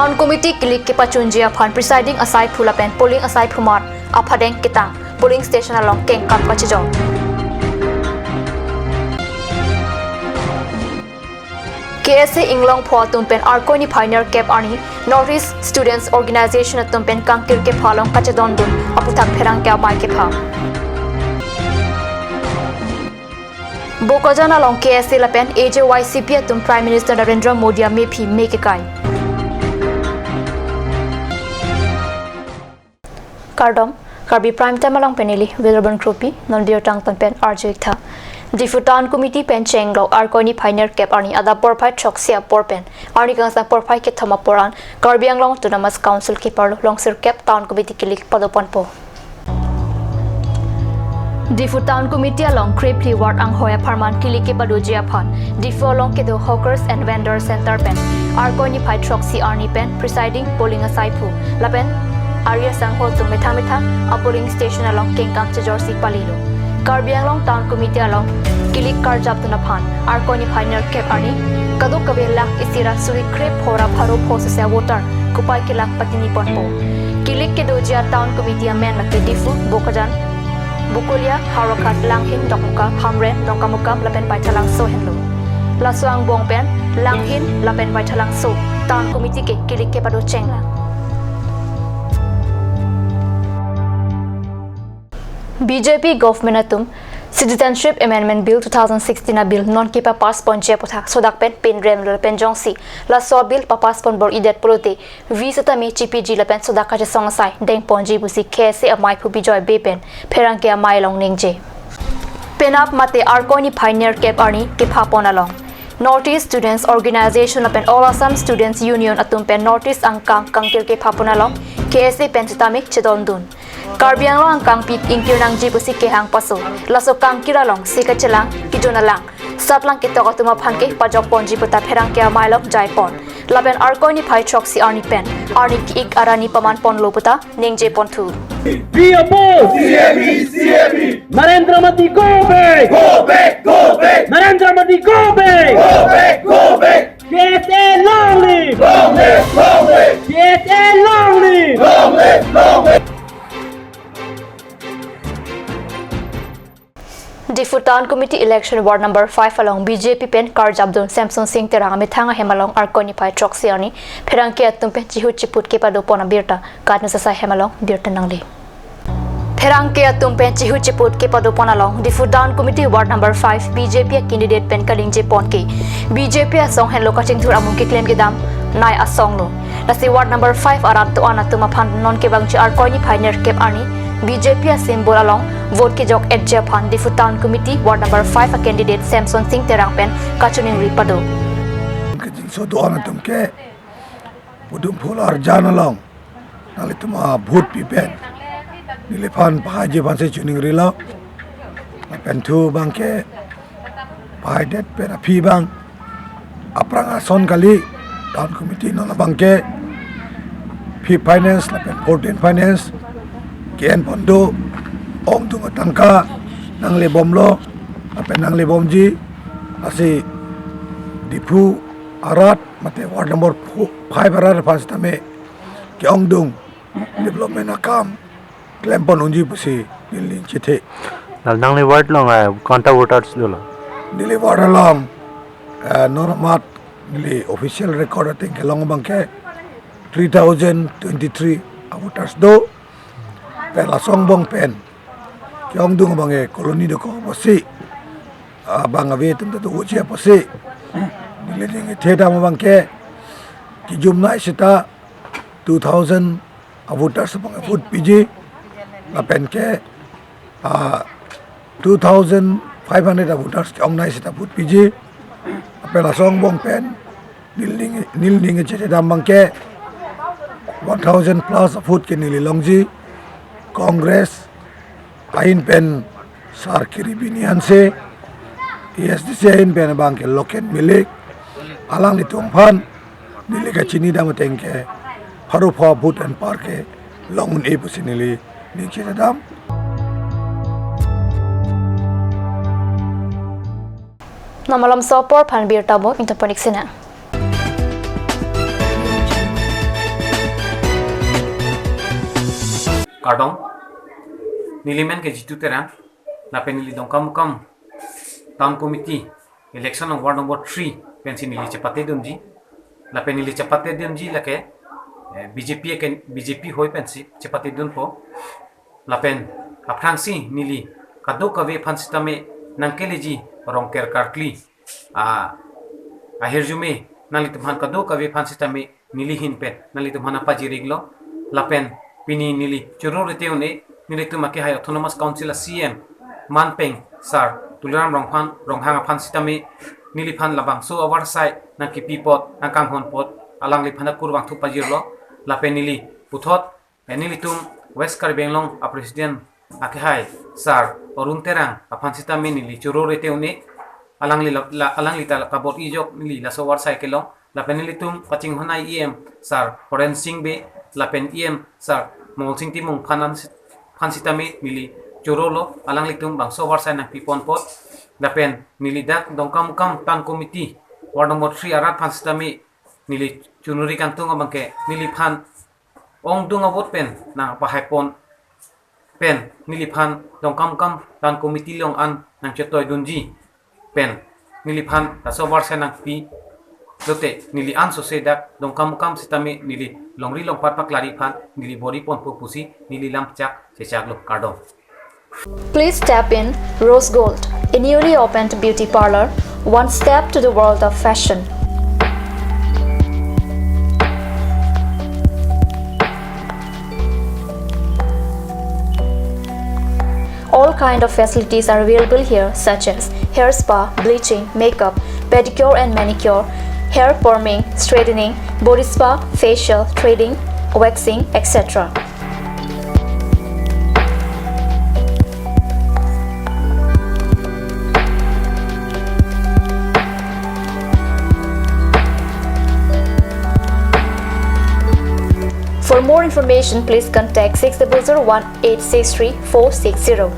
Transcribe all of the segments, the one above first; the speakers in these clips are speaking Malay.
Town Committee kilik ke pachunjia phan presiding asai phulapen polling asai phumar aphadeng kitang polling station along keng kam pachijong. KSA Inglong Phwa tumpen Arkoni Pioneer Cap Arni Northeast Students Organization tumpen kangkir ke phalong kachadon dun aputhak pherang kya mai ke pha. Bokajana long KSA lapen AJYCP tum Prime Minister Narendra Modi mepi make kai. KARBI Prime Time along penili Wilburn Krupi non biotang pen RJ tha. Difutan Committee pen chenglo Arkoni Pioneer Cap Arni ada porpai choksia porpen Arni kangsa porpai ke thama poran KARBI anglong tunamas council ke parlo longsir cap town committee kilik padopan po. Difu Town Committee along Crepli Ward ang hoya parman kilike padojia phan Difu along ke the Hawkers and Vendor Center pen Arkoni Pai Troxy Arni pen presiding polling asai phu lapen Arya Sangho tu metha a polling station along Kengkam Chejorsi Palilo KARBI along Town Committee along kilik karjap tu na phan Arkoni Pioneer Cap Arni kaduk kabe lak isira suri crep hora pharo phosesya voter kupai ke lak patini ponpo kilik ke dojia Town Committee men lake Difu Bokajan Bukulia Harakat Langhin Dokmuka Hamren Nongkamukam Lapen Baitalang So Henlo Lasuang Bongpen Langhin Lapen Baitalang So Town Committee ke kilik ke pado chengla BJP government atum Citizenship Amendment Bill 2016 bill non kipa pass ponche pothak sodak pen rem pen jongsi la so bill pa pass pon bor idet polote visata mi CPG la pen sodak ka song sai deng ponji busi KSA amai phu bijoy be pen pherang ke amai long ningje penap mate Arkoni Pioneer Cap Arni ke phapon along Northeast Students Organization pen All Assam Students Union atum pen Northeast angkang kangkil ke phapon along KSA pen chitamik chedondun KARBI anglong kang pit ingkir nang jibusi ke hang paso laso kang kiralong sikachelang kijonalang satlang ke tokatuma phangke pajok ponji puta pherang ke mailok jaipon laben Arkoni Pai Troxy Arni pen Arni ik arani paman pon loputa ningje pontu We oppose CAB Narendra Modi go back Narendra Modi go back KSA long live KSA long live Difu Town Committee Election Ward number 5 along BJP pen Karjabdun Samson Singh terang methanga hemalong Arkoni Pai Troxy Arni pherang ke atum pen chihu chiput ke pado pona birta katna sa hemalong birta nangli pherang ke atum pen chihu chiput ke pado pona long Difu Town Committee Ward number 5 BJP candidate pen kalingje pon ke BJP asong hen lokaching thur amung ke claim ke dam nai asong lo lasi Ward number 5 arat to anatuma phan non ke bangchi Arkoni Pioneer Cap Arni BJP symbol along vote ke jok edge phan Difu Town Committee Ward number 5 a candidate Samson Singh terang pen kachuning ripado kajing so do ana tumke pudum phul ar jan along nali tuma vote pi pen nile phan phaje phan se chuning rilo pen thu bangke phaidet pen phi bang aprang ason kali Town Committee no bangke phi finance la pen 14 finance Kian pondo om tu tangka nang le bom lo apa nang le bom ji asi Difu arat mate ward number 5 arat pas tame ki ong dung development akam klempon unji pusi nilin chithe nang le ward long konta voters lo nili ward long normat nili official record ating kelong bangke 3023 voters do pen la song bong pen kyong dung bange koloni do ko posi bang ave tum to uche posi nile ding theta mo bangke ki jumna sita 2000 voters bang vote piji la pen ke 2500 voters kyong nai sita vote piji pen la song bong pen nil ding che dam bangke 1000 plus vote ke nili longji Congress ain pen sarkiri binian se ESDC ain pen bangke loken milik alang litung phan nilika chini dam tengke haru pha but and parke longun e pusinili nikche dam namalam sopor phan bir tabo interponic sina kardong nilimen ke jitu terang lapen nili dongkam kam town committee election of ward number 3 pensi nili cepate dunji lapen nili cepate dunji lake BJP hoi pensi cepate dun po lapen aprangsi nili kado kave fansitame nangkeleji rongker karkli ahirjume nali tumhan kado kave fansitame nili hinpen nali tumhan apa jiriglo lapen pini nili churur teune nili tumake hay autonomous council CM manpeng sar tuliram ronghang fansitame nili phan labang so our side nang kipi pot nang kam hon pot alang li phana kurwang thu pajirlo lapen nili puthot nili tum west karbenglong a president ake hai sar orun terang afansitame nili churur teune alang li tal kabot ijok nili la so war cycle lapen nili tum paching honai sar foreign sing be lapen sar mol sing timung fansitame nili churolo alang li tum bang so war sai nang pipon pot lapen nili dak dongkam kam tan committee ward number 3 arat fansitame nili chunuri kantung abangke nili phan ong dung abot pen na pahepon pen nili phan dongkam kam tan committee long an nang chetoy dunji pen nili phan ta so war sai nang pi lote nili an so se dak dongkam kam sitame nili longri long pat pak lari phan nili body pon pu pusi nili lam chak se chak lo kardom. Please tap in Rose Gold, a newly opened beauty parlor, one step to the world of fashion. All kind of facilities are available here, such as hair spa, bleaching, makeup, pedicure and manicure, hair perming, straightening, body spa, facial, threading, waxing, etc. For more information, please contact 6001-863-460.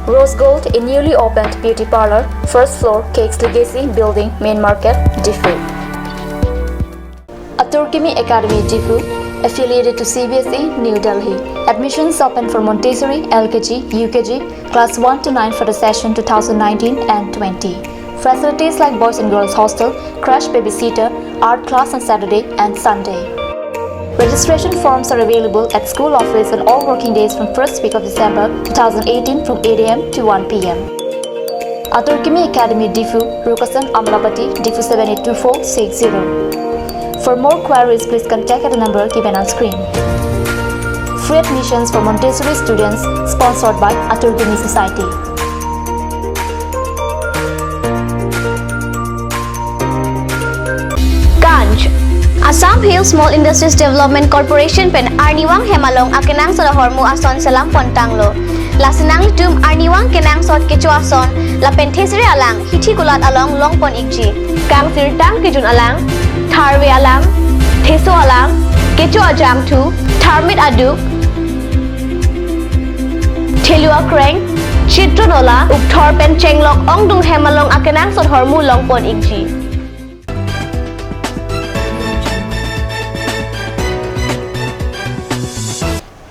Rose Gold, a newly opened beauty parlor, first floor, Cakes Legacy Building, Main Market, Diffu. Aturkimi Academy, Diffu, affiliated to CBSE, New Delhi. Admissions open for Montessori, LKG, UKG, class 1 to 9 for the session 2019 and 20. Facilities like boys and girls hostel, crash babysitter, art class on Saturday and Sunday. Registration forms are available at school office on all working days from first week of December 2018 from 8 a.m. to 1 p.m. Aturkimi Academy, Diffu, Rukasan, Amlapati, Diffu 782460. For more queries, please contact at the number given on screen. Free admissions for Montessori students, sponsored by Aturkimi Society. Ganj Assam Hill Small Industries Development Corporation pen Arniwang Hemalong akenang sa hormu ason salam pontanglo. Lasinang litum Arniwang kenang sot kecho ason la pentesiri alang hithi gulat along longpon ikji. Kang sirtang kijun alang Tharwe alang Theso alang kecho ajam tu Tharmit aduk Thelua kreng Chitronola ukthor pen chenglok ongdung hemalong akenang sot hormu longpon ikji.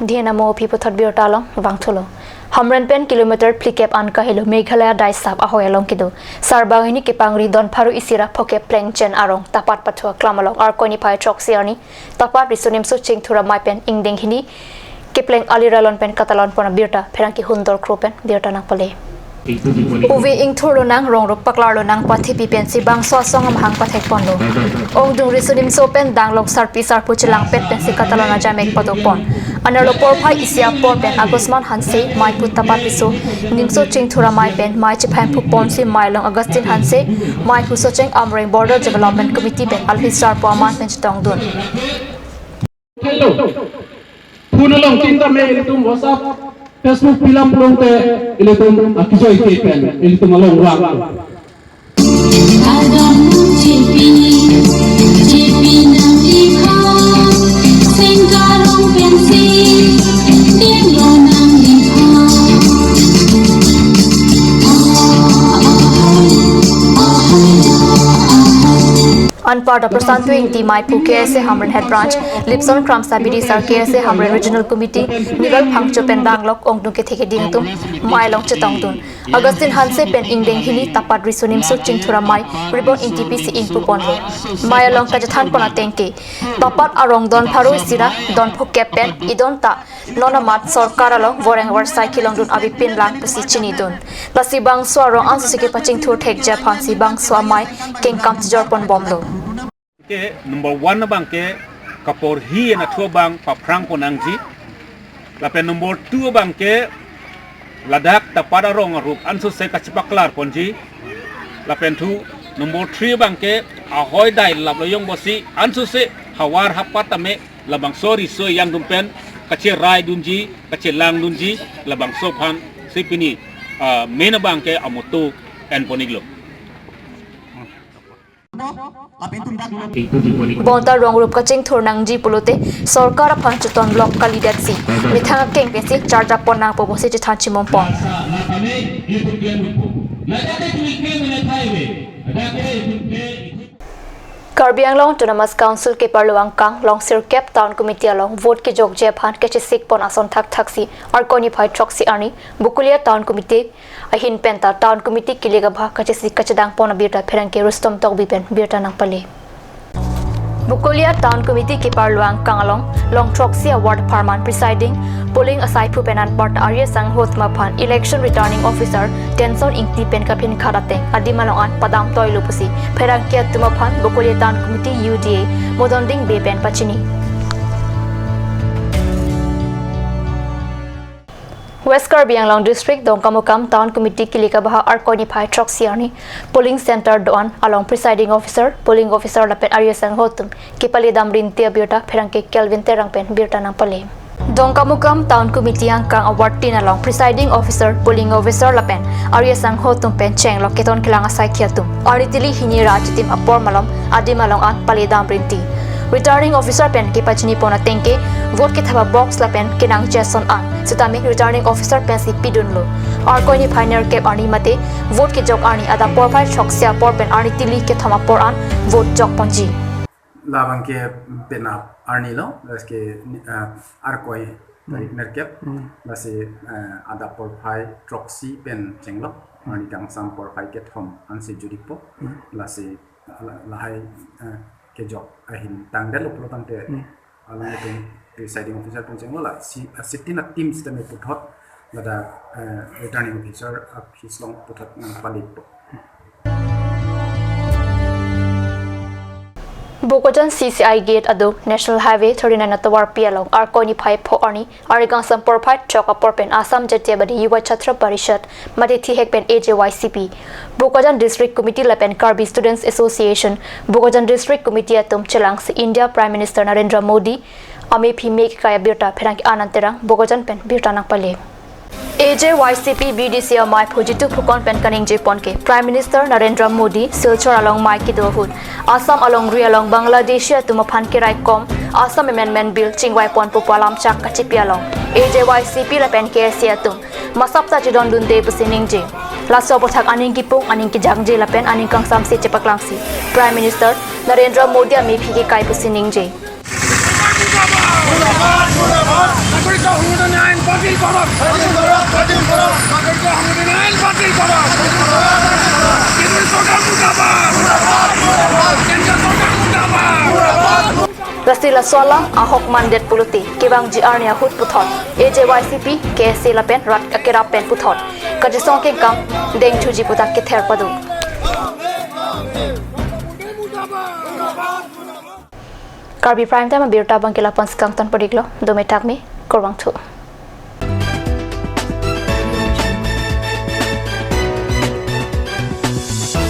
Dienamo people thought beer talong wangthulo. Hamran pen kilometer plikep an kahilo Meghalaya dai sap ahoy along kido. Sarbangini ke pangri don pharu isira phoke pleng chen arong tapat pathua klamalong ar koni pai chok siarni tapat risunim su ching thura mai pen ingdeng hini ke pleng aliralon pen katalon pona birta pherangki hundor kropen birta nang pale. Uvi ingthurlo nang rongrok paklarlo nang pathi pipen si bangso songam hang pathek ponlo. Ongdung risunim so pen danglok sarpi sarpu chilang pet pen si katalona jamek patopon. Anarlo porpai isia porpen agosman hanse mai putta papiso nimso chingthura mai pen mai chiphan pu ponsi mailong Augustine hanse mai hu socheng amreng border development committee pen alhisar po aman pen chitong dun. Punalong cinta me ilitum WhatsApp Facebook bilang pelong te ilitum akisoi kepen ilitum along wang. Anpar Prasan Tuing Ti Mai Pu KSA Hamren Head Branch Lipson Kram Sabidi Sar KSA Hamren Regional Committee Nivel Phangcho Pen Danglok Ongdung ke theke ding tum Mai Long Chetong Tun Augustine Hanse Pen Ingdeng Hini Tapat Risunim Su Chingthura Mai Ribon NTPC Inpu Ponro Mai Long Kajathan Pona Tenke Tapat Arong Don Pharu Sira Don Phukep Pen Idon Ta Nona Mat Sarkar Along Voreng War Cycle Long Dun Abi Pin Lang Pusi Chini Dun Lasi Bang Swarong Ansu Sike Paching Thur Thek Japan Si Bang Swa Mai King Kam Jorpon Bomlo ke number 1 na bang ke kapor hi na thua bang pa prang ponangji lapen number 2 bang ke ladak tapada rong rup ansu se kachipaklar ponji lapen tu number 3 bang ke ahoy dai lab loyong bosi ansu se hawar hapatame labang sorry so yang dumpen kache rai dunji kache lang dunji labang sophan sipini mena bang ke amoto en poniglo Bonta Rongrup Kaching Thurnangji Pulote, Sorkara Panchuton Block Kalidatsi, Mithanga King Pesi, Charja Ponang Poposi Tanchimon Pong. KARBI Anglong Autonomous Council ke Parluang Kang Long Sir Cap Town Committee along vote ke jog Japan ke sik pon ason thak thaksi Arkoni Phai Troxy Arni Bukulia Town Committee Ahin Penta Town Committee Kilega Bha ke sik kachadang pon birta pherang ke Rustom Togbi pen birta nang pale Bukulia Town Committee ke Parluang Kang along Long Troxy Award Parman presiding polling aside pu penan part Arya Sang Hotma Phan election returning officer Tenson Ingti pen kapin kharateng adimalongan padam toy lupusi pherang ke tuma phan Bukulia Town Committee UDA modonding be pen pachini West KARBI Anglong District Dongkamukam Town Committee Kilika Baha Arkoni Phai Troxiani polling center doan along presiding officer polling officer lapet Arya Sang Hotum kipali damrin tia birta pherang ke Kelvin terang pen birta nang pale Dongkamukam Town Committee ang kang award tin along presiding officer polling officer lapen Arya Sang Hotum pen cheng loketon kilang asai khiatum aritili hini rajitim apor malom adi malong an pali damrin ti Returning officer pen ki pachini pona tengke vote ki thaba box la pen kinang Jason an sitami returning officer pen si pidunlo Arkoni Pioneer Cap Arni mate vote ki jok Arni ada por phai choksia por pen Arni tili ke thama por an vote jok ponji labang ke pena Arni lo laske Arkoi Pioneer Cap lasi ada por phai troxy pen chenglo Arni kang sam por phai ke thom ansi judipo lasi lahai ke job ahin tangdel uplo tangte alang itu presiding officer penceng la sitina team system puthot lada returning officer hislong puthot nang palit Bokojan CCI Gate ado National Highway 39 atawar pialong Arkoni Phai pho arni Arigang Sampor Phai choka porpen Assam Jatia Badi Yuwa Chhatra Parishad Matithi Hekpen AJYCP Bokojan District Committee Lapen KARBI Students Association Bokojan District Committee atum chelang si India Prime Minister Narendra Modi ame phi mek kaya birta pherang ananterang Bokojan pen birta nang pale AJYCP BDC Mai Pujitu Phukon Pen Kaning Japon ke Prime Minister Narendra Modi Silchar along Mai Kidohut Assam along Ri along Bangladesh tuma phan kirai kom Assam Amendment Bill chingwai pon pupalam chak kachipi along AJYCP la pen KSA tum masapta jidon dunde pusining je la sobothak aning ki pung aning ki jangje la pen aning kang samsi chepaklangsi Prime Minister Narendra Modi ame phi ki kai pusining je Rasila Swala Ahok Mandet Puluti Kibang Jiarnia Hut Puthot AJYCP KSC Lapen Rat Akira Pen Puthot Kajisong King Kam Deng Chuji Putak Kither Padu KARBI Prime Time Birta Bangkila Panskang Tan Pariglo Dometak me Korwang Tu